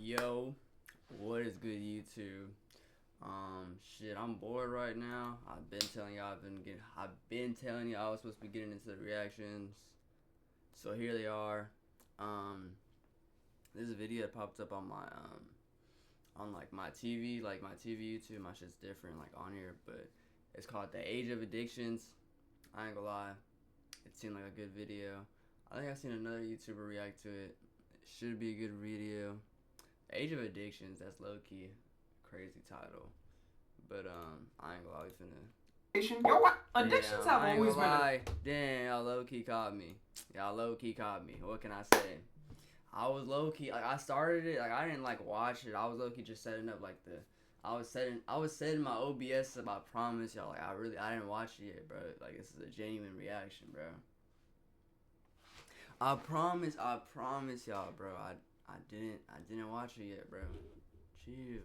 Yo, what is good, YouTube? Shit, I'm bored right now. I've been telling y'all I was supposed to be getting into the reactions. So here they are. Um, this is a video that popped up on my on like my TV, like my TV YouTube. My shit's different, like on here, but it's called The Age of Addictions. I ain't gonna lie, it seemed like a good video. I think I've seen another YouTuber react to it. It should be a good video. Age of Addictions, that's low key crazy title. But I ain't gonna lie, we finna. Yo, what? Addictions have always been a... Damn, y'all low key caught me. What can I say? I was low key, like, I started it, like, I didn't like watch it. I was low key just setting up like I was setting my OBS up. I promise y'all, like, I didn't watch it yet, bro. Like, this is a genuine reaction, bro. I promise y'all, bro. I didn't watch it yet, bro. Chill.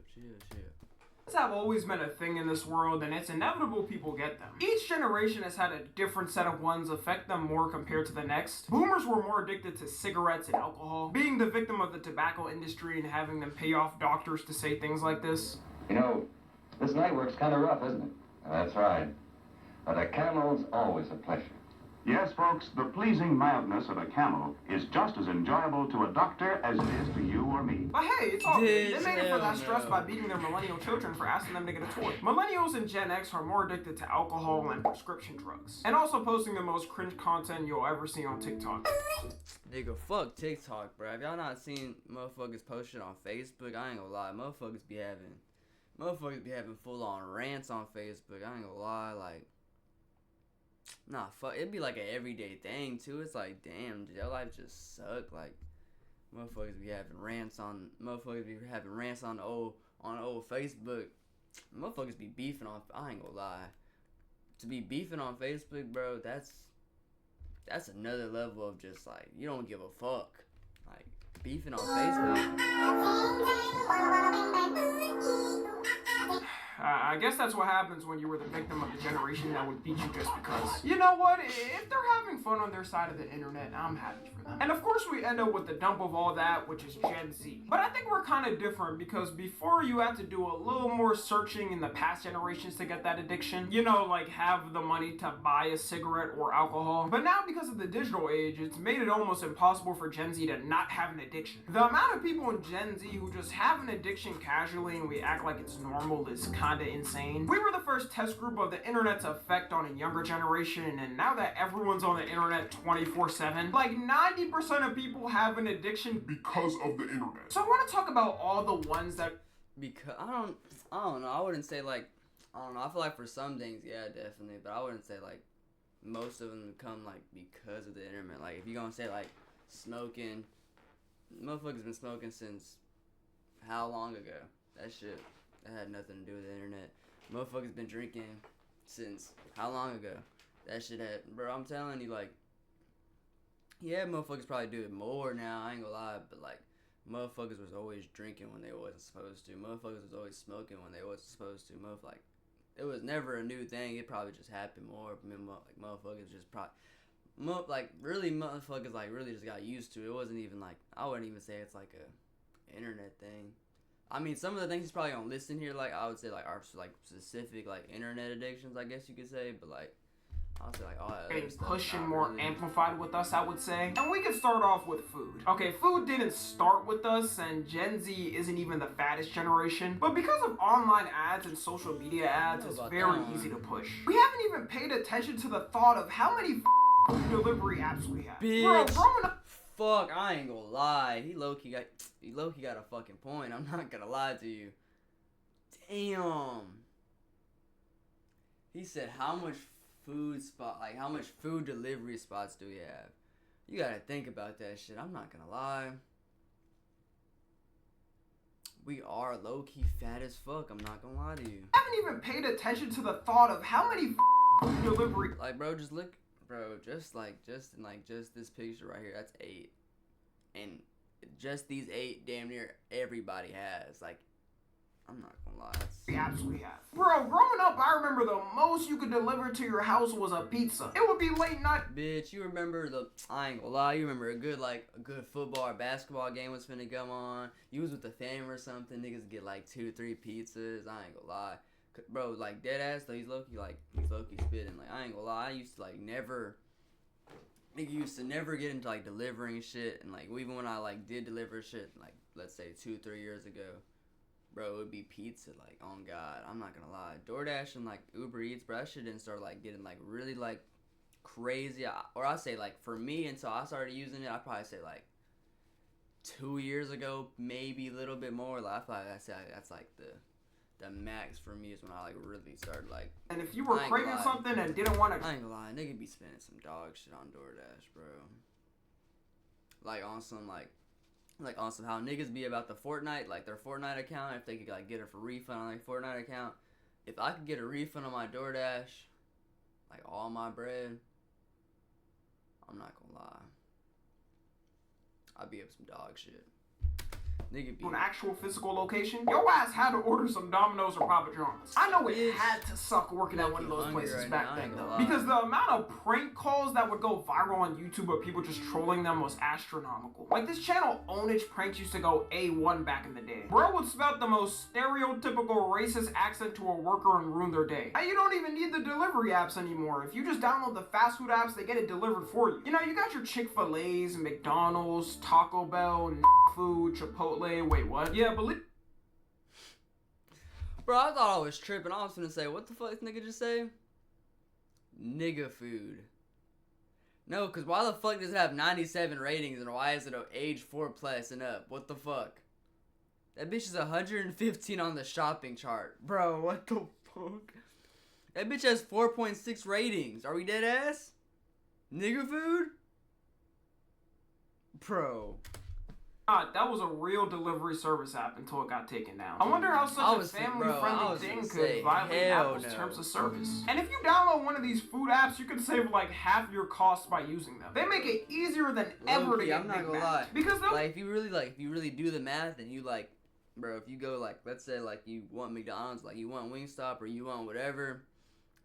have always been a thing in this world, and it's inevitable people get them. Each generation has had a different set of ones affect them more compared to the next. Boomers were more addicted to cigarettes and alcohol, being the victim of the tobacco industry and having them pay off doctors to say things like this. You know, this night work's kind of rough, isn't it? That's right. But a Camel's always a pleasure. Yes, folks, the pleasing mildness of a Camel is just as enjoyable to a doctor as it is to you or me. But hey, it's all good. They made it for that stress by beating their millennial children for asking them to get a toy. Millennials and Gen X are more addicted to alcohol and prescription drugs. And also posting the most cringe content you'll ever see on TikTok. Nigga, fuck TikTok, bro. Have y'all not seen motherfuckers post shit on Facebook? I ain't gonna lie. Motherfuckers be having full on rants on Facebook. I ain't gonna lie, like, nah, fuck, it'd be like an everyday thing, too. It's like, damn, did your life just suck? Like, motherfuckers be having rants on old Facebook. Motherfuckers be beefing on, I ain't gonna lie. To be beefing on Facebook, bro, that's another level of just, like, you don't give a fuck. Like, beefing on Facebook. I guess that's what happens when you were the victim of the generation that would beat you just because. You know what? If they're having fun on their side of the internet, I'm happy for them. And of course we end up with the dump of all that, which is Gen Z. But I think we're kind of different because before you had to do a little more searching in the past generations to get that addiction. You know, like have the money to buy a cigarette or alcohol. But now because of the digital age, it's made it almost impossible for Gen Z to not have an addiction. The amount of people in Gen Z who just have an addiction casually and we act like it's normal is kinda insane. We were the first test group of the internet's effect on a younger generation, and now that everyone's on the internet 24/7, like 90% of people have an addiction because of the internet. So I want to talk about all the ones that... Because, I don't know, I wouldn't say, like, I don't know, I feel like for some things, yeah, definitely, but I wouldn't say, like, most of them come, like, because of the internet. Like, if you're gonna say, like, smoking, motherfuckers been smoking since how long ago? That had nothing to do with the internet. Motherfuckers been drinking since how long ago? That shit had, bro, I'm telling you, like, yeah, motherfuckers probably do it more now, I ain't gonna lie, but, like, motherfuckers was always drinking when they wasn't supposed to. Motherfuckers was always smoking when they wasn't supposed to. Like, it was never a new thing. It probably just happened more. I mean, like, motherfuckers just motherfuckers, like, really just got used to it. It wasn't even, like, I wouldn't even say it's, like, a internet thing. I mean, some of the things he's probably gonna listen here, like, I would say, like, are, like, specific, like, internet addictions, I guess you could say, but, like, I would say, like, all that other stuff. Pushing more really amplified with us, I would say. And we can start off with food. Okay, food didn't start with us, and Gen Z isn't even the fattest generation, but because of online ads and social media ads, it's very easy to push. We haven't even paid attention to the thought of how many food delivery apps we have. Bitch. Bro, growing up... Fuck, I ain't gonna lie. He low-key got a fucking point. I'm not gonna lie to you. Damn. He said how much food delivery spots do we have? You gotta think about that shit. I'm not gonna lie. We are low-key fat as fuck. I'm not gonna lie to you. I haven't even paid attention to the thought of how many food delivery... Like, bro, just look... Bro, just this picture right here, that's 8. And just these 8, damn near everybody has. Like, I'm not gonna lie. We absolutely have. Bro, growing up, I remember the most you could deliver to your house was a pizza. It would be late night. Bitch, you remember I ain't gonna lie, you remember a good football or basketball game was finna come on. You was with the fam or something, niggas get like 2-3 pizzas. I ain't gonna lie. Bro, like dead ass though, he's low-key spitting. Like, I ain't gonna lie, I used to like never get into like delivering shit, and like even when I like did deliver shit, like let's say 2-3 years ago, bro, it would be pizza. Like, on God, I'm not gonna lie, DoorDash and like Uber Eats, bro, that shit didn't start like getting like really like crazy, or I say like for me until I started using it, I probably say like 2 years ago, maybe a little bit more. Like I feel like that's like the max for me is when I like really started like. And if you were craving something and didn't want to, I ain't gonna lie, nigga be spending some dog shit on DoorDash, bro. Like on some on some how niggas be about the Fortnite, like their Fortnite account, if they could like get a refund on their Fortnite account. If I could get a refund on my DoorDash, like all my bread, I'm not gonna lie, I'd be up some dog shit. Nigga be an actual physical location, your ass had to order some Domino's or Papa John's. I know it had to suck working at one of those places back then, though. Because the amount of prank calls that would go viral on YouTube of people just trolling them was astronomical. Like, this channel Ownage Pranks used to go A1 back in the day. Bro would spout the most stereotypical racist accent to a worker and ruin their day. And you don't even need the delivery apps anymore. If you just download the fast food apps, they get it delivered for you. You know, you got your Chick-fil-A's, McDonald's, Taco Bell, Food, Chipotle. Wait, what? Yeah, believe. Bro, I thought I was tripping. I was gonna say, what the fuck this nigga just say? Nigga food. No, cause why the fuck does it have 97 ratings and why is it age 4+ and up? What the fuck? That bitch is 115 on the shopping chart. Bro, what the fuck? That bitch has 4.6 ratings. Are we dead ass? Nigga food? Bro. That was a real delivery service app until it got taken down. I wonder how such a family-friendly thing could violate Apple's terms of service. And if you download one of these food apps, you could save like half your costs by using them. They make it easier than ever to get I'm not gonna lie. Because like if you really do the math and you like, bro, if you go like, let's say like you want McDonald's, like you want Wingstop or you want whatever,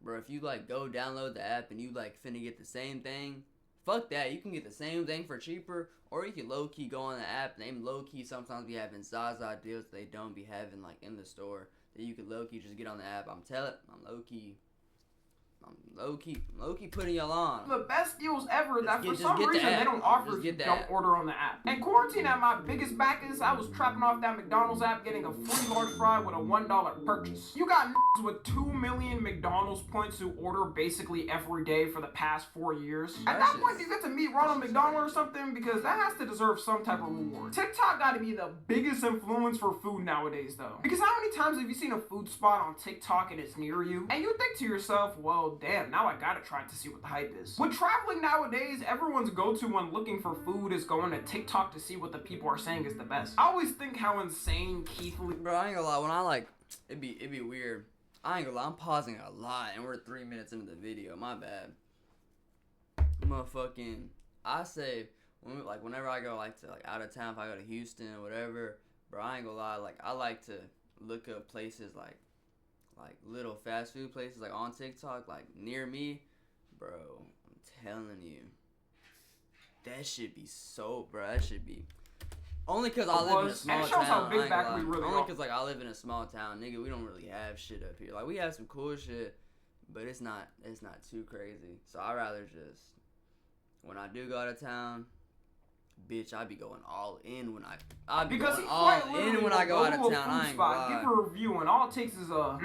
bro, if you like go download the app and you like finna get the same thing, fuck that. You can get the same thing for cheaper, or you can low-key go on the app. They low-key sometimes be having Zaza deals they don't be having like in the store. That you can low-key just get on the app. I'm low-key putting y'all on. The best deals ever that for some reason they don't offer if you don't order on the app. And quarantine at my biggest backers, I was trapping off that McDonald's app getting a free large fry with a $1 purchase. You got with 2 million McDonald's points who order basically every day for the past 4 years. At that point, you get to meet Ronald McDonald or something because that has to deserve some type of reward. TikTok gotta be the biggest influence for food nowadays though. Because how many times have you seen a food spot on TikTok and it's near you? And you think to yourself, well, damn, now I gotta try to see what the hype is. With traveling nowadays, everyone's go-to when looking for food is going to TikTok to see what the people are saying is the best. I always think how insane Keith Lee. Bro, I ain't gonna lie, when I like, it'd be weird. I ain't gonna lie, I'm pausing a lot and we're 3 minutes into the video, my bad. Motherfucking, I say, whenever I go like to like out of town, if I go to Houston or whatever, bro, I ain't gonna lie, like I like to look up places like little fast food places like on TikTok, like near me, bro. I'm telling you, that should be so, bro. That should be only cause I live in a small town. Only cause like I live in a small town, nigga. We don't really have shit up here. Like we have some cool shit, but it's not too crazy. So I rather just when I do go out of town. Bitch, I be going all in when I be going all in when I go out of town. I ain't gonna lie. Give a review and all it takes is a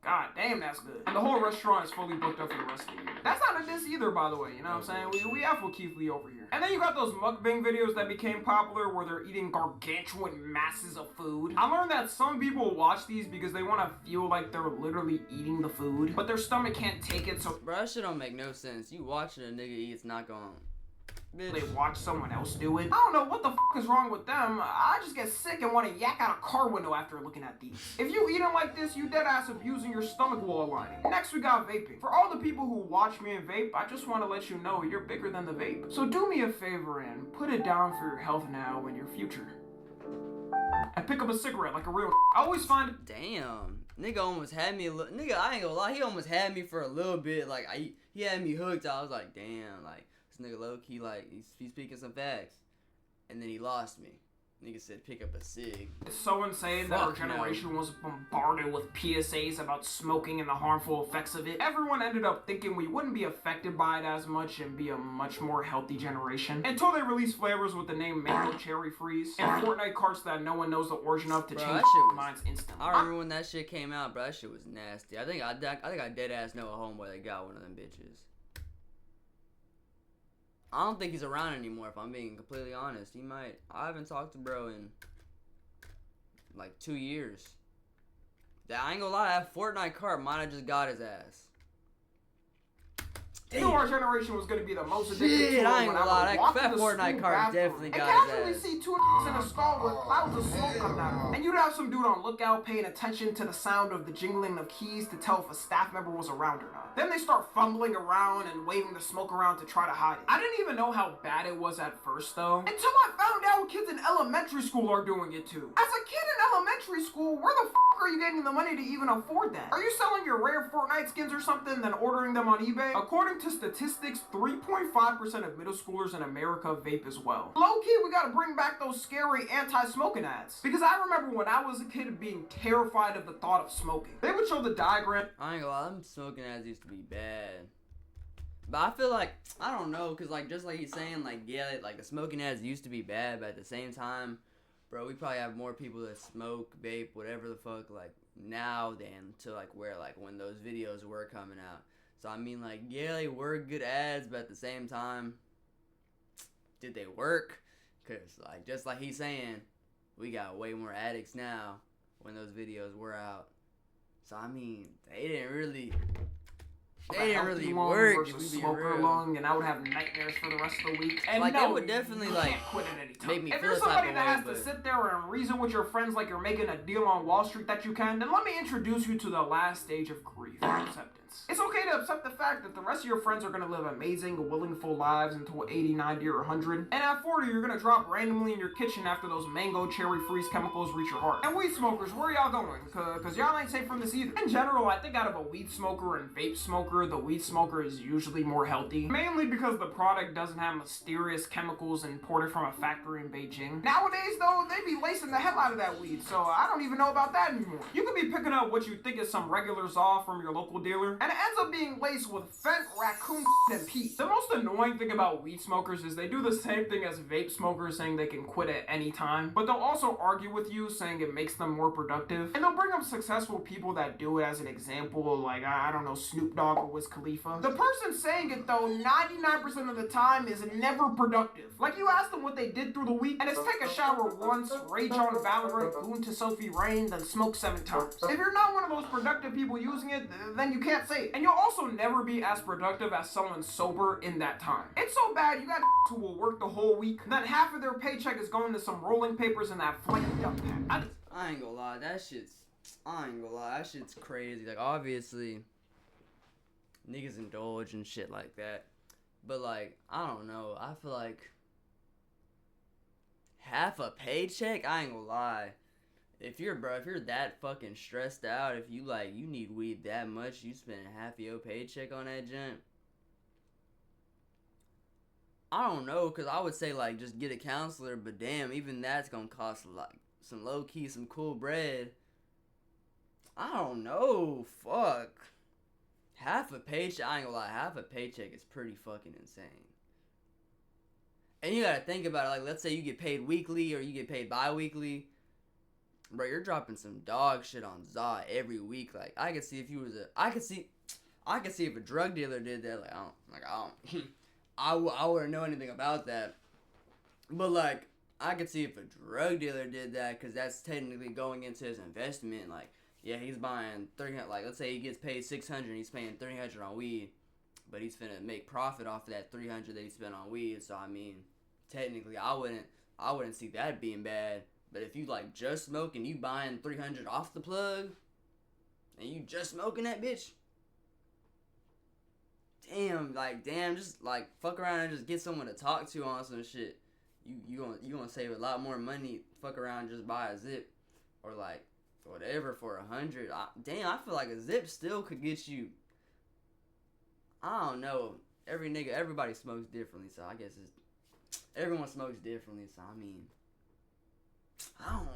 God damn, that's good. And the whole restaurant is fully booked up for the rest of the year. That's not a diss either, by the way. You know what I'm saying? We have for Keith Lee over here. And then you got those mukbang videos that became popular where they're eating gargantuan masses of food. I learned that some people watch these because they want to feel like they're literally eating the food, but their stomach can't take it. So, bro, that shit don't make no sense. You watching a nigga eat, it's not gonna. They watch someone else do it. I don't know what the fuck is wrong with them. I just get sick and want to yak out a car window after looking at these. If you eating like this, you dead ass abusing your stomach wall lining. Next we got vaping. For all the people who watch me and vape, I just want to let you know you're bigger than the vape. So do me a favor and put it down for your health now and your future. and pick up a cigarette like a real. I always find Damn, nigga almost had me. Nigga, I ain't gonna lie, he almost had me for a little bit. Like he had me hooked. I was like, damn, like this nigga low key, like he's speaking some facts, and then he lost me. Nigga said pick up a cig. It's so insane that our generation was bombarded with PSAs about smoking and the harmful effects of it. Everyone ended up thinking we wouldn't be affected by it as much and be a much more healthy generation. Until they released flavors with the name Mango Cherry Freeze and Fortnite carts that no one knows the origin of to change minds instantly. I remember when that shit came out, bro. That shit was nasty. I think I dead ass know a homeboy that got one of them bitches. I don't think he's around anymore, if I'm being completely honest. He might. I haven't talked to bro in like 2 years. I ain't gonna lie, that Fortnite cart might have just got his ass. I knew our generation was going to be the most addicted to it I ain't when gonna I lie, would walk that in the Fortnite school cart bathroom definitely got and his casually ass. see two in a stall with clouds of smoke coming out of them. And you'd have some dude on lookout paying attention to the sound of the jingling of keys to tell if a staff member was around or not. Then they start fumbling around and waving the smoke around to try to hide it. I didn't even know how bad it was at first though, until I found out kids in elementary school are doing it too. As a kid in elementary school, where the f are you getting the money to even afford that? Are you selling your rare Fortnite skins or something, then ordering them on eBay? According to statistics, 3.5% of middle schoolers in America vape as well. Low-key, we gotta bring back those scary anti-smoking ads. Because I remember when I was a kid being terrified of the thought of smoking. They would show the diagram. I ain't gonna lie, them smoking ads used to be bad. But I feel like, I don't know, cause like, just like he's saying, like, yeah, like the smoking ads used to be bad, but at the same time, bro, we probably have more people that smoke, vape, whatever the fuck, like, now than to, like, where, like, when those videos were coming out. So, I mean, like, yeah, they were good ads, but at the same time, did they work? Because, like, just like he's saying, we got way more addicts now when those videos were out. So, I mean, they didn't really work. Versus smoker lung, and I would have nightmares for the rest of the week. And like, no, it would definitely, like, can't quit at any time. make me if feel you're a type somebody of that way, has but to sit there and reason with your friends like you're making a deal on Wall Street that you can, then let me introduce you to the last stage of grief: acceptance. It's okay to accept the fact that the rest of your friends are going to live amazing, willingful lives until 80, 90, or 100. And at 40, you're going to drop randomly in your kitchen after those Mango Cherry Freeze chemicals reach your heart. And weed smokers, where are y'all going? Because y'all ain't safe from this either. In general, I think out of a weed smoker and vape smoker, the weed smoker is usually more healthy. Mainly because the product doesn't have mysterious chemicals imported from a factory in Beijing. Nowadays, though, they be lacing the hell out of that weed, so I don't even know about that anymore. You could be picking up what you think is some regular Zaw from your local dealer, and it ends up being laced with fent, raccoon, and pee. The most annoying thing about weed smokers is they do the same thing as vape smokers, saying they can quit at any time, but they'll also argue with you, saying it makes them more productive. And they'll bring up successful people that do it as an example, like, I don't know, Snoop Dogg or Wiz Khalifa. The person saying it, though, 99% of the time is never productive. Like, you ask them what they did through the week, and it's take a shower once, rage on Valorant, goon to Sophie Rain, then smoke 7 times. If you're not one of those productive people using it, then you can't say it. And you'll also never be as productive as someone sober in that time. It's so bad, you got who will work the whole week, then half of their paycheck is going to some rolling papers and that flight dump pack. I ain't gonna lie, that shit's crazy. Like, obviously, niggas indulge and shit like that. But, like, I don't know. I feel like half a paycheck, I ain't gonna lie. If you're that fucking stressed out, if you, like, you need weed that much, you spend half of your paycheck on that junk. I don't know, because I would say, like, just get a counselor, but damn, even that's gonna cost, like, some low-key, some cool bread. I don't know, fuck. Half a paycheck, I ain't gonna lie, half a paycheck is pretty fucking insane. And you gotta think about it, like, let's say you get paid weekly or you get paid bi-weekly. Bro, you're dropping some dog shit on Zaw every week. Like, I could see if a drug dealer did that. I wouldn't know anything about that. But, like, I could see if a drug dealer did that, because that's technically going into his investment. Like, yeah, he's buying 300, like, let's say he gets paid 600 and he's paying 300 on weed, but he's finna make profit off of that 300 that he spent on weed. So, I mean, technically, I wouldn't see that being bad. But if you, like, just smoking, you buying 300 off the plug, and you just smoking that bitch, damn, just, like, fuck around and just get someone to talk to on some shit. you gonna save a lot more money. Fuck around, and just buy a zip, or like whatever for $100. Damn, I feel like a zip still could get you. I don't know. Everybody smokes differently, so I guess everyone smokes differently. So I mean, I don't.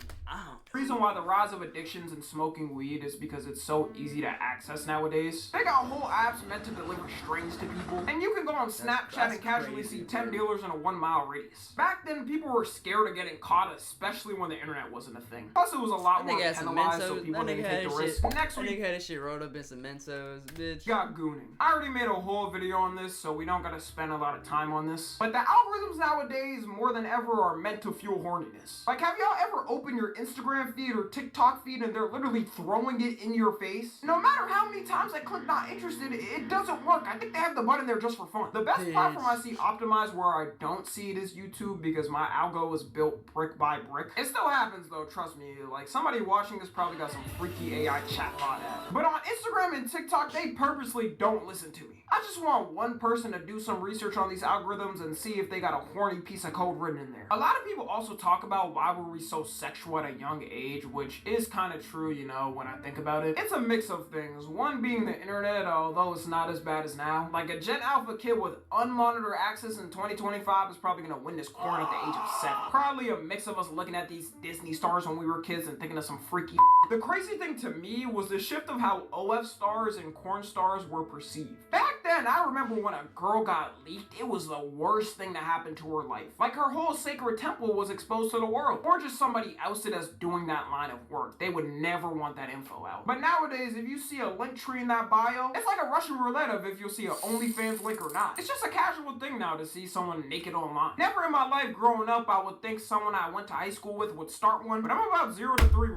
The reason why the rise of addictions and smoking weed is because it's so easy to access nowadays. They got whole apps meant to deliver strains to people, and you can go on Snapchat and casually see 10 dealers in a 1 mile radius. Back then, people were scared of getting caught, especially when the internet wasn't a thing. Plus, it was a lot more penalized, so people didn't take the risk. Next week, nigga had his shit rolled up in some Mentos, bitch. Got gooning. I already made a whole video on this, so we don't gotta spend a lot of time on this. But the algorithms nowadays, more than ever, are meant to fuel horniness. Like, have y'all ever opened your Instagram feed or TikTok feed and they're literally throwing it in your face? No matter how many times I click not interested, it doesn't work. I think they have the button there just for fun. The best platform I see optimized where I don't see it is YouTube, because my algo is built brick by brick. It still happens though, trust me. Like, somebody watching this probably got some freaky AI chatbot app. But on Instagram and TikTok, they purposely don't listen to me. I just want one person to do some research on these algorithms and see if they got a horny piece of code written in there. A lot of people also talk about why were we so sexual at a young age, which is kind of true, you know, when I think about it. It's a mix of things. One being the internet, although it's not as bad as now. Like, a Gen Alpha kid with unmonitored access in 2025 is probably gonna win this corn at the age of 7. Probably a mix of us looking at these Disney stars when we were kids and thinking of some freaky. The crazy thing to me was the shift of how OF stars and corn stars were perceived. Back then, I remember when a girl got leaked, it was the worst thing to happen to her life. Like, her whole sacred temple was exposed to the world, or just somebody ousted as doing that line of work. They would never want that info out. But nowadays, if you see a link tree in that bio, it's like a Russian roulette of if you'll see an OnlyFans link or not. It's just a casual thing now to see someone naked online. Never in my life growing up I would think someone I went to high school with would start one, but I'm about 0 to 3.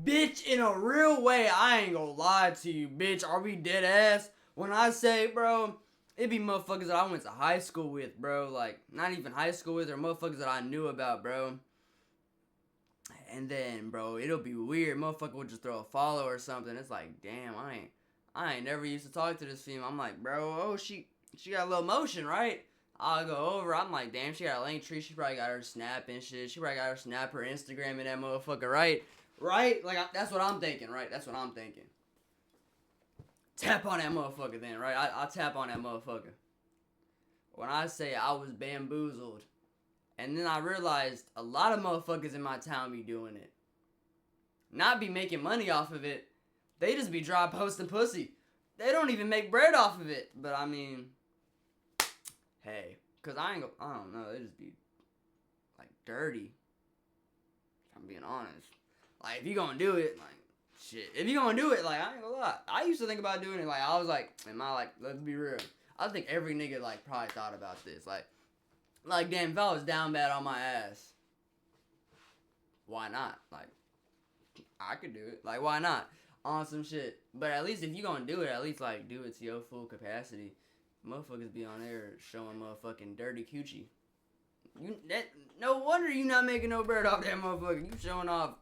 Bitch, in a real way, I ain't gonna lie to you, bitch. Are we dead ass? When I say, bro, it be motherfuckers that I went to high school with, bro. Like, not even high school with, or motherfuckers that I knew about, bro. And then, bro, it'll be weird. Motherfucker will just throw a follow or something. It's like, damn, I ain't never used to talk to this female. I'm like, bro, oh, she got a little motion, right? I'll go over. I'm like, damn, she got a link tree. She probably got her Snap and shit. She probably got her Snap, her Instagram, and that motherfucker, right? Right? Like, that's what I'm thinking, right? That's what I'm thinking. Tap on that motherfucker then, right? I'll tap on that motherfucker. When I say I was bamboozled, and then I realized a lot of motherfuckers in my town be doing it. Not be making money off of it. They just be dry posting pussy. They don't even make bread off of it. But I mean, hey, cause I don't know, they just be like dirty. I'm being honest. Like, if you gonna do it, like, shit. If you gonna do it, like, I ain't gonna lie. I used to think about doing it, like, I was like, let's be real. I think every nigga, like, probably thought about this. Like, damn, if I was down bad on my ass, why not? Like, I could do it. Like, why not? On some shit. But at least if you gonna do it, at least, like, do it to your full capacity. Motherfuckers be on there showing motherfucking dirty coochie. No wonder you not making no bread off that motherfucker. You showing off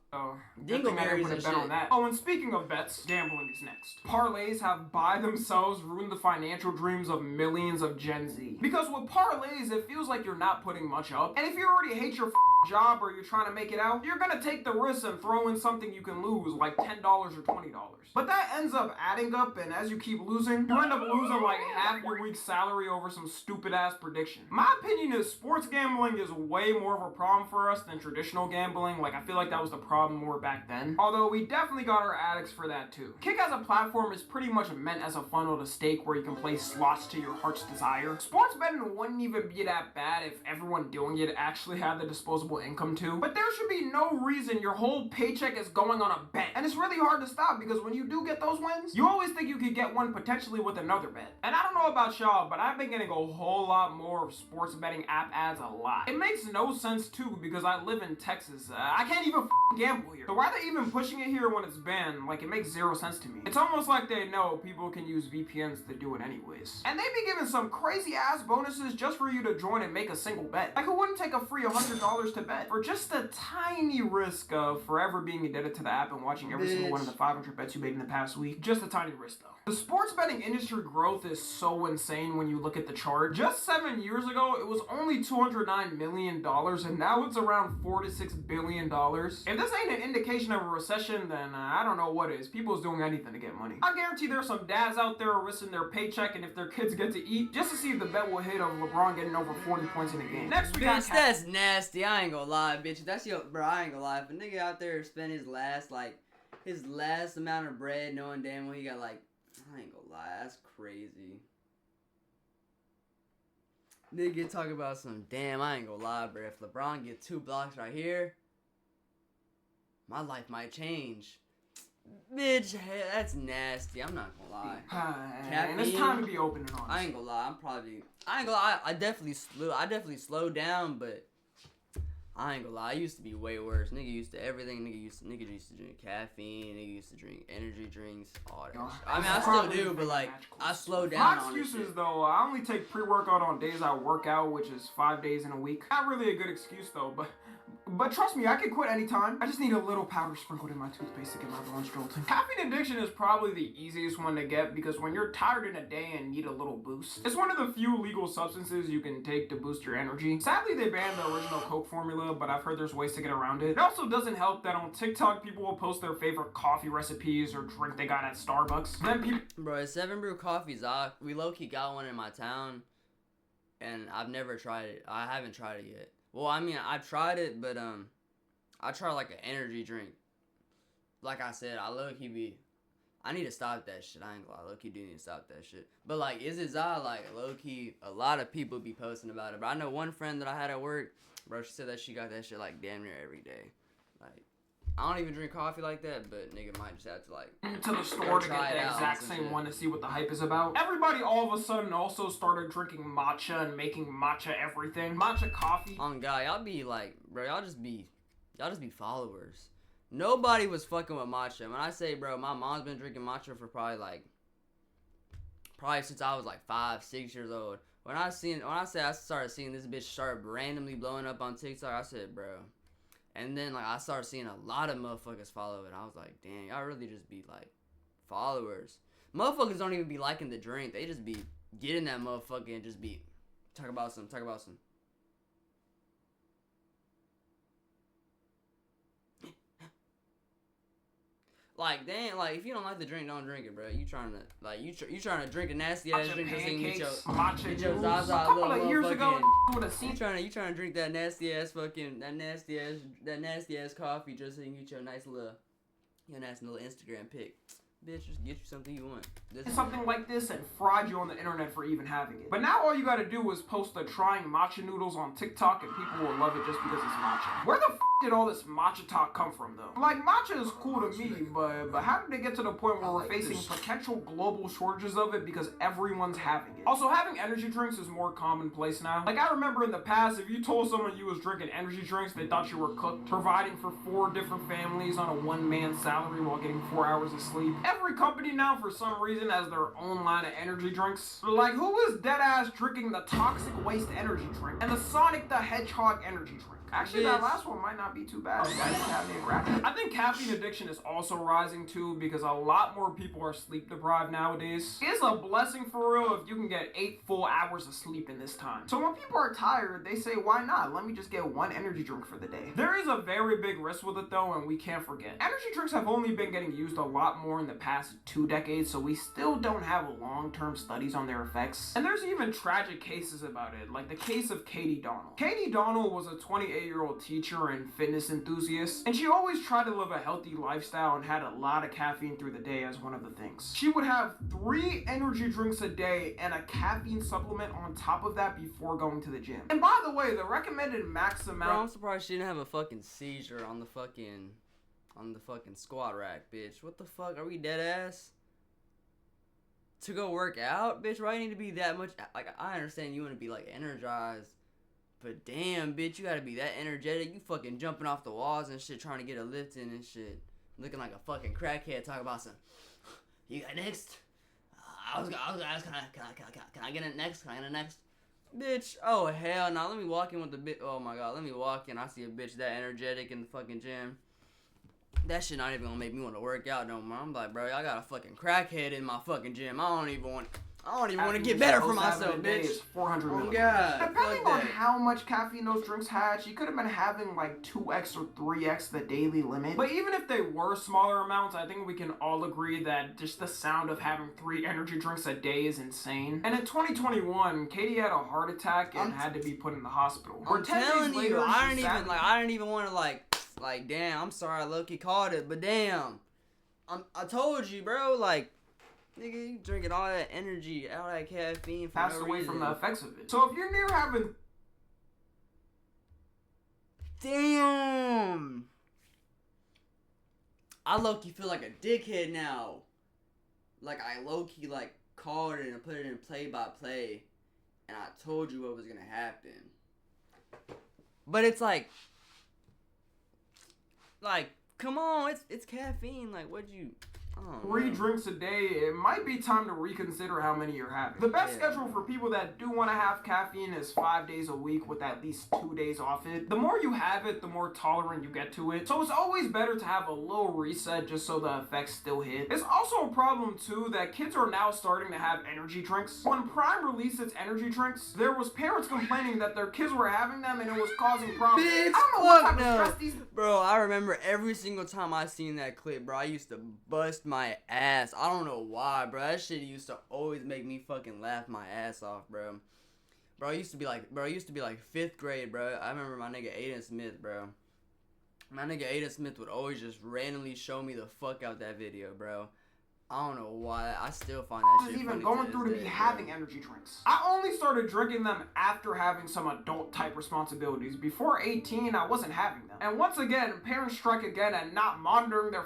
dingleberries and shit. On that. Oh, and speaking of bets, gambling is next. Parlays have by themselves ruined the financial dreams of millions of Gen Z. Because with parlays, it feels like you're not putting much up. And if you already hate your job or you're trying to make it out, you're gonna take the risk and throw in something you can lose, like $10 or $20. But that ends up adding up, and as you keep losing, you end up losing like half your week's salary over some stupid ass prediction. My opinion is sports gambling is way more of a problem for us than traditional gambling. Like, I feel like that was the problem more back then. Although we definitely got our addicts for that too. Kick as a platform is pretty much meant as a funnel to stake where you can play slots to your heart's desire. Sports betting wouldn't even be that bad if everyone doing it actually had the disposable income to. But there should be no reason your whole paycheck is going on a bet. And it's really hard to stop because when you do get those wins, you always think you could get one potentially with another bet. And I don't know about y'all, but I've been getting a whole lot more of sports betting app ads a lot. It makes no sense too because I live in Texas. I can't even gamble here. So why are they even pushing it here when it's banned? Like, it makes zero sense to me. It's almost like they know people can use VPNs to do it anyways. And they be giving some crazy ass bonuses just for you to join and make a single bet. Like, who wouldn't take a free $100 to bet for just a tiny risk of forever being indebted to the app and watching every single one of the 500 bets you made in the past week? Just a tiny risk though. The sports betting industry growth is so insane when you look at the chart. Just 7 years ago, it was only $209 $9 million, and now it's around $4 to $6 billion. If this ain't an indication of a recession, then I don't know what is. People's doing anything to get money. I guarantee there's some dads out there risking their paycheck and if their kids get to eat, just to see if the bet will hit of LeBron getting over 40 points in a game. Next we got Bitch, that's nasty. I ain't gonna lie, bitch. That's your bro. I ain't gonna lie. If a nigga out there spend his last amount of bread, knowing damn well he got like, I ain't gonna lie, that's crazy. Nigga talk about some damn. I ain't gonna lie, bro. If LeBron get 2 blocks right here, my life might change. Bitch, hey, that's nasty. I'm not gonna lie. And it's time to be open and honest. I ain't gonna lie. I ain't gonna lie. I definitely slowed down, but I ain't gonna lie. I used to be way worse. Nigga used to everything. Nigga used to drink caffeine. Nigga used to drink energy drinks. All that. Shit. I mean, I still do, but like, I slowed down. My excuses though, I only take pre-workout on days I work out, which is 5 days in a week. Not really a good excuse though, but trust me, I can quit anytime. I just need a little powder sprinkled in my toothpaste to get my bones jolting. Caffeine addiction is probably the easiest one to get because when you're tired in a day and need a little boost, it's one of the few legal substances you can take to boost your energy. Sadly, they banned the original Coke formula, but I've heard there's ways to get around it. It also doesn't help that on TikTok, people will post their favorite coffee recipes or drink they got at Starbucks. Then people... Bro, it's 7 Brew Coffee's off. We low-key got one in my town, and I've never tried it. I haven't tried it yet. Well, I mean, I tried it, but, I tried, like, an energy drink. Like I said, I need to stop that shit. I ain't gonna lie, low-key do need to stop that shit. But, like, is it Zah? Like, low-key, a lot of people be posting about it. But I know one friend that I had at work, bro, she said that she got that shit, like, damn near every day. Like, I don't even drink coffee like that, but nigga might just have to, like, to the store to get the exact same one to see what the hype is about. Everybody all of a sudden also started drinking matcha and making matcha everything. Matcha coffee. On God, y'all be like, bro, y'all just be followers. Nobody was fucking with matcha. When I say, bro, my mom's been drinking matcha for probably since I was like 5, 6 years old. When I started seeing this bitch start randomly blowing up on TikTok, I said, bro. And then, like, I started seeing a lot of motherfuckers follow it. I was like, damn, y'all really just be, like, followers. Motherfuckers don't even be liking the drink. They just be getting that motherfucker and just be, talk about some. Like, damn, like, if you don't like the drink, don't drink it, bro. You trying to drink a nasty ass drink just so you can get your Zaza a couple little of years ago, you trying to drink that nasty ass coffee just so you can get your nice little Instagram pic. Bitch, just get you something you want. Something like this and fraud you on the internet for even having it. But now all you gotta do is post the trying matcha noodles on TikTok and people will love it just because it's matcha. Where the did all this matcha talk come from though? Like, matcha is cool to me, but how did it get to the point where we're facing potential global shortages of it because everyone's having it? Also, having energy drinks is more commonplace now. Like, I remember in the past, if you told someone you was drinking energy drinks, they thought you were cooked, providing for 4 different families on a one-man salary while getting 4 hours of sleep. Every company now, for some reason, has their own line of energy drinks. Like, who is deadass drinking the Toxic Waste energy drink and the Sonic the Hedgehog energy drink? Actually, that last one might not be too bad. I think caffeine addiction is also rising too because a lot more people are sleep deprived nowadays. It's a blessing for real if you can get 8 full hours of sleep in this time. So when people are tired, they say, why not? Let me just get 1 energy drink for the day. There is a very big risk with it though, and we can't forget. Energy drinks have only been getting used a lot more in the past 2 decades, so we still don't have long-term studies on their effects. And there's even tragic cases about it, like the case of Katie Donnell. Katie Donnell was a 28-year-old teacher and fitness enthusiast, and she always tried to live a healthy lifestyle and had a lot of caffeine through the day as one of the things. She would have 3 energy drinks a day and a caffeine supplement on top of that before going to the gym. And by the way, the recommended max amount... Bro, I'm surprised she didn't have a fucking seizure on the fucking squat rack, bitch. What the fuck? Are we dead ass? To go work out? Bitch, why you need to be that much... Like, I understand you want to be, like, energized. But damn, bitch, you gotta be that energetic. You fucking jumping off the walls and shit, trying to get a lift in and shit. Looking like a fucking crackhead talking about some... You got next? I was gonna ask, can I get it next? Can I get it next? Bitch, oh hell no. Let me walk in with the bitch. Oh my god, let me walk in. I see a bitch that energetic in the fucking gym. That shit not even gonna make me want to work out no more. I'm like, bro, I got a fucking crackhead in my fucking gym. I don't even want... I don't even want to Caffeine get you're better for supposed to have myself, in a day bitch. is 400 Oh, milligrams. God. Depending Fuck on that. how much caffeine those drinks had, she could have been having like 2x or 3x the daily limit. But even if they were smaller amounts, I think we can all agree that just the sound of having 3 energy drinks a day is insane. And in 2021, Katie had a heart attack and had to be put in the hospital. I'm telling you, I she didn't even want to like, damn, I'm sorry I low-key called it, but damn. I told you, bro, like, nigga, you drinking all that energy, all that caffeine for passed no away reason. from the effects of it. So if you're near having... Damn. I low-key feel like a dickhead now. Like, I low-key, like, called it and put it in play-by-play, and I told you what was gonna happen. But it's like, come on, it's caffeine. Like, what'd you... I don't 3 know. drinks a day, it might be time to reconsider how many you're having. The best schedule for people that do want to have caffeine is 5 days a week with at least 2 days off it. The more you have it, the more tolerant you get to it. So it's always better to have a little reset just so the effects still hit. It's also a problem too that kids are now starting to have energy drinks. When Prime released its energy drinks, there was parents complaining that their kids were having them and it was causing problems. Bitch, I don't know what fuck type no. of stress these... Bro, I remember every single time I seen that clip, bro, I used to bust my ass. I don't know why, bro. That shit used to always make me fucking laugh my ass off, bro. Bro, it used to be like 5th grade, bro. I remember my nigga Aiden Smith, bro. My nigga Aiden Smith would always just randomly show me the fuck out that video, bro. I don't know why. I still find that shit is even funny going to through this to be day, having bro. energy drinks. I only started drinking them after having some adult type responsibilities. Before 18, I wasn't having them. And once again, parents strike again at not monitoring their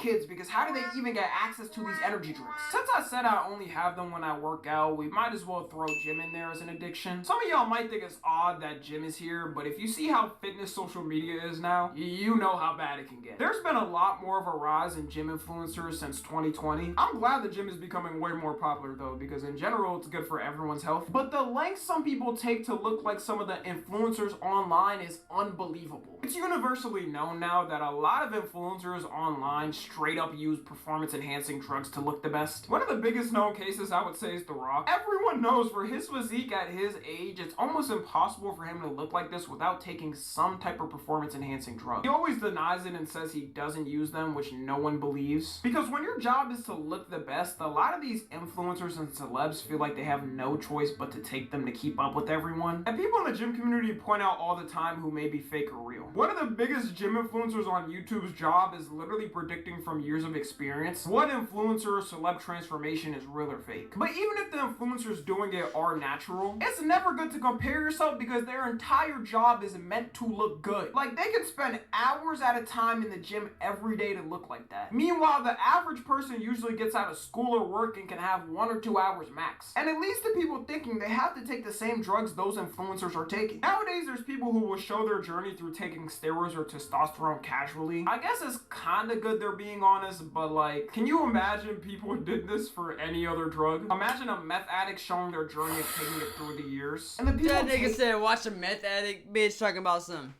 kids, because how do they even get access to these energy drinks? Since I said I only have them when I work out, we might as well throw gym in there as an addiction. Some of y'all might think it's odd that gym is here, but if you see how fitness social media is now, you know how bad it can get. There's been a lot more of a rise in gym influencers since 2020. I'm glad the gym is becoming way more popular though, because in general it's good for everyone's health. But the lengths some people take to look like some of the influencers online is unbelievable. It's universally known now that a lot of influencers online straight up use performance enhancing drugs to look the best. One of the biggest known cases I would say is The Rock. Everyone knows for his physique at his age, it's almost impossible for him to look like this without taking some type of performance enhancing drug. He always denies it and says he doesn't use them, which no one believes. Because when your job is to look the best, a lot of these influencers and celebs feel like they have no choice but to take them to keep up with everyone. And people in the gym community point out all the time who may be fake or real. One of the biggest gym influencers on YouTube's job is literally predicting from years of experience what influencer or celeb transformation is real or fake. But even if the influencers doing it are natural, it's never good to compare yourself because their entire job is meant to look good. Like, they can spend hours at a time in the gym every day to look like that. Meanwhile, the average person usually gets out of school or work and can have 1 or 2 hours max. And it leads to people thinking they have to take the same drugs those influencers are taking. Nowadays, there's people who will show their journey through taking steroids or testosterone casually. I guess it's kinda good they're being honest, but like, can you imagine people did this for any other drug? Imagine a meth addict showing their journey of taking it through the years. And the people That nigga said, watch a meth addict bitch talking about some.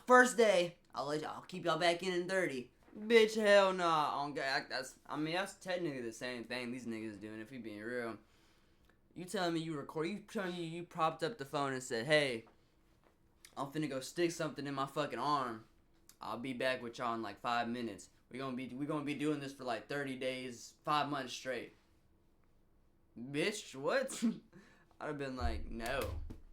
First day. I'll keep y'all back in 30. Bitch, hell nah. That's technically the same thing these niggas doing, if we being real. You telling me you propped up the phone and said, hey, I'm finna go stick something in my fucking arm. I'll be back with y'all in like 5 minutes. We gonna be doing this for like 30 days, 5 months straight. Bitch, what? I'd have been like, no.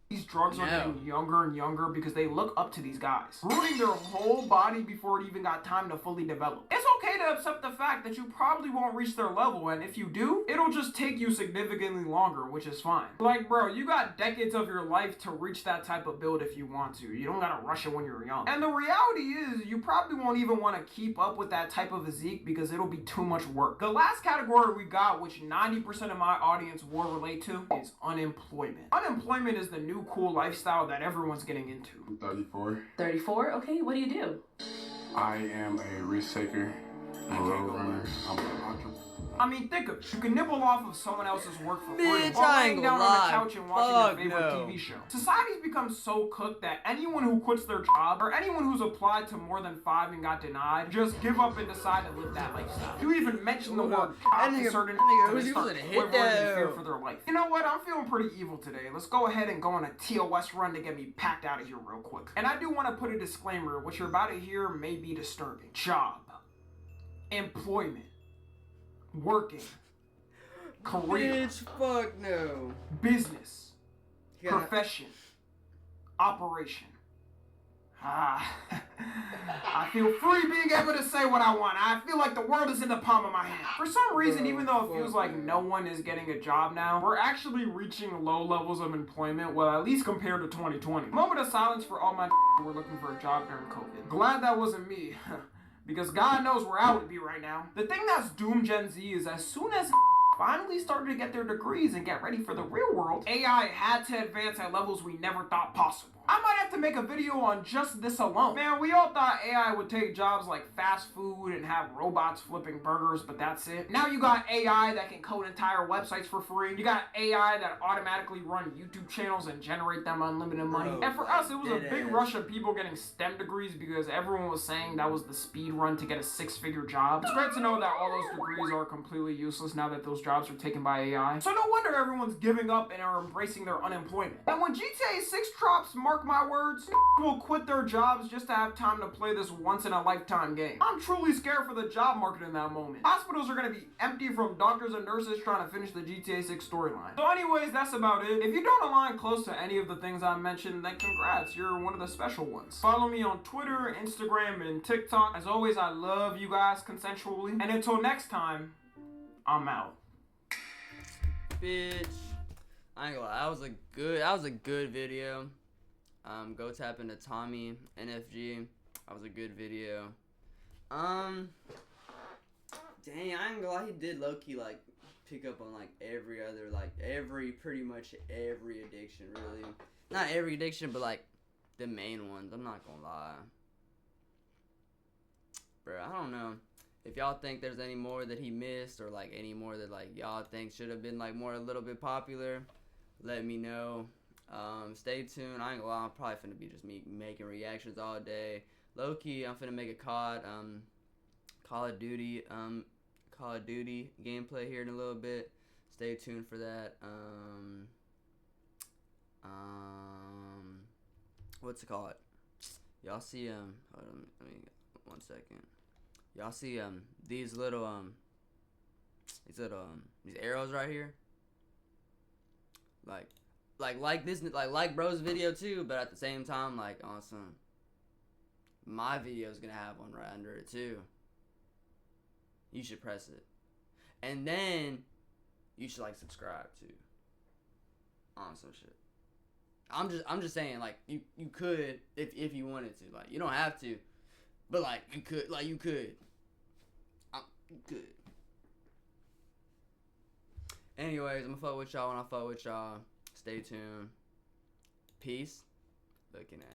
These drugs are getting younger and younger because they look up to these guys, ruining their whole body before it even got time to fully develop. It's okay to accept the fact that you probably won't reach their level, and if you do, it'll just take you significantly longer, which is fine. Like, bro, you got decades of your life to reach that type of build if you want to. You don't gotta rush it when you're young. And the reality is, you probably won't even want to keep up with that type of physique because it'll be too much work. The last category we got, which 90% of my audience will relate to, is unemployment. Unemployment is the new cool lifestyle that everyone's getting into. I'm 34. 34? Okay, what do you do? I am a risk taker. I mean, think of it. You can nibble off of someone else's work for free Bitch, while I laying ain't down gonna on lie. the couch and watching Fuck your favorite no. TV show. Society's become so cooked that anyone who quits their job or anyone who's applied to more than 5 and got denied just give up and decide to live that lifestyle. You even mention the word job to certain nigga, and they who's start using a hit quivering in fear though? for their life. You know what? I'm feeling pretty evil today. Let's go ahead and go on a TOS run to get me packed out of here real quick. And I do want to put a disclaimer. What you're about to hear may be disturbing. Job. Employment. Working. Career. Bitch, fuck no. Business. Yeah. Profession. Operation. I feel free being able to say what I want. I feel like the world is in the palm of my hand. For some reason, Bro, even though it feels fuck like man. no one is getting a job now, we're actually reaching low levels of employment, well, at least compared to 2020. Moment of silence for all my who were looking for a job during COVID. Glad that wasn't me. Because God knows where I would be right now. The thing that's doomed Gen Z is as soon as finally started to get their degrees and get ready for the real world, AI had to advance at levels we never thought possible. I might have to make a video on just this alone. Man, we all thought AI would take jobs like fast food and have robots flipping burgers, but that's it. Now you got AI that can code entire websites for free. You got AI that automatically run YouTube channels and generate them unlimited money. Bro, And for us, it was a big deadass. rush of people getting STEM degrees because everyone was saying that was the speed run to get a 6-figure job. It's great to know that all those degrees are completely useless now that those jobs are taken by AI. So no wonder everyone's giving up and are embracing their unemployment. And when GTA 6 drops, mark my words, will quit their jobs just to have time to play this once-in-a-lifetime game. I'm truly scared for the job market in that moment. Hospitals are going to be empty from doctors and nurses trying to finish the GTA 6 storyline. So anyways, that's about it. If you don't align close to any of the things I mentioned, then congrats, you're one of the special ones. Follow me on Twitter, Instagram, and TikTok. As always, I love you guys consensually. And until next time, I'm out. Bitch. I ain't gonna lie, that was a good video. Go tap into Tommy NFG. That was a good video. Dang, I ain't gonna lie, he did low-key like pick up on like pretty much every addiction, really. Not every addiction, but like the main ones. I'm not gonna lie. Bro, I don't know if y'all think there's any more that he missed or like any more that like y'all think should have been like more a little bit popular. Let me know. Stay tuned. I ain't gonna lie, I'm probably finna be just me making reactions all day. Low key, I'm finna make a COD, Call of Duty gameplay here in a little bit. Stay tuned for that. What's it called? Y'all see hold on, let me 1 second. Y'all see these arrows right here? Like this, like bro's video too, but at the same time, like awesome. My video is gonna have one right under it too. You should press it, and then you should like subscribe too. Awesome shit. I'm just saying, like you could if you wanted to, like you don't have to, but like you could, you could. You could. Anyways, I'm gonna fuck with y'all when I fuck with y'all. Stay tuned. Peace. Looking at